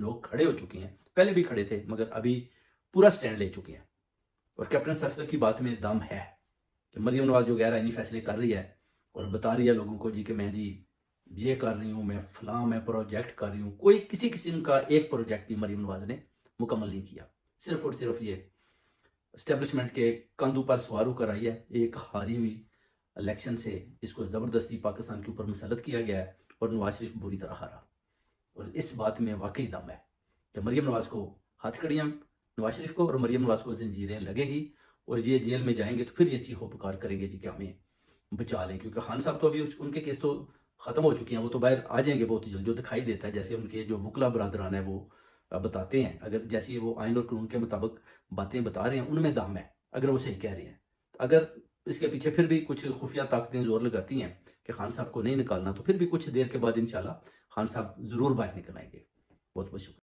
لوگ کھڑے ہو چکے ہیں، پہلے بھی کھڑے تھے مگر ابھی پورا سٹینڈ لے چکے ہیں، اور کیپٹن سرفراز کی بات میں دم ہے کہ مریم نواز جو غیر آئینی فیصلے کر رہی ہے اور بتا رہی ہے لوگوں کو جی کہ میں جی یہ کر رہی ہوں، میں فلاں میں پروجیکٹ کر رہی ہوں، کوئی کسی قسم کا ایک پروجیکٹ بھی مریم نواز نے مکمل نہیں کیا، صرف اور صرف یہ اسٹیبلشمنٹ کے کندھوں پر سوار ہو کر آئی ہے۔ ایک ہاری ہوئی الیکشن سے اس کو زبردستی پاکستان کے اوپر مسلط کیا گیا ہے اور نواز شریف بری طرح ہارا، اور اس بات میں واقعی دم ہے کہ مریم نواز کو ہاتھ کڑیاں نواز شریف کو اور مریم نواز کو زنجیریں لگے گی، اور یہ جیل میں جائیں گے تو پھر یہ چیخو پکار کریں گے جی کہ ہمیں بچا لیں، کیونکہ خان صاحب تو ابھی ان کے کیس تو ختم ہو چکے ہیں، وہ تو باہر آ جائیں گے بہت جلد، جو دکھائی دیتا ہے جیسے ان کے جو وکلا برادران ہیں وہ بتاتے ہیں، اگر جیسی وہ آئین اور قانون کے مطابق باتیں بتا رہے ہیں ان میں دم ہے، اگر وہ صحیح کہہ رہے ہیں، اگر اس کے پیچھے پھر بھی کچھ خفیہ طاقتیں زور لگاتی ہیں کہ خان صاحب کو نہیں نکالنا، تو پھر بھی کچھ دیر کے بعد انشاءاللہ خان صاحب ضرور باہر نکل آئیں گے۔ بہت بہت شکریہ۔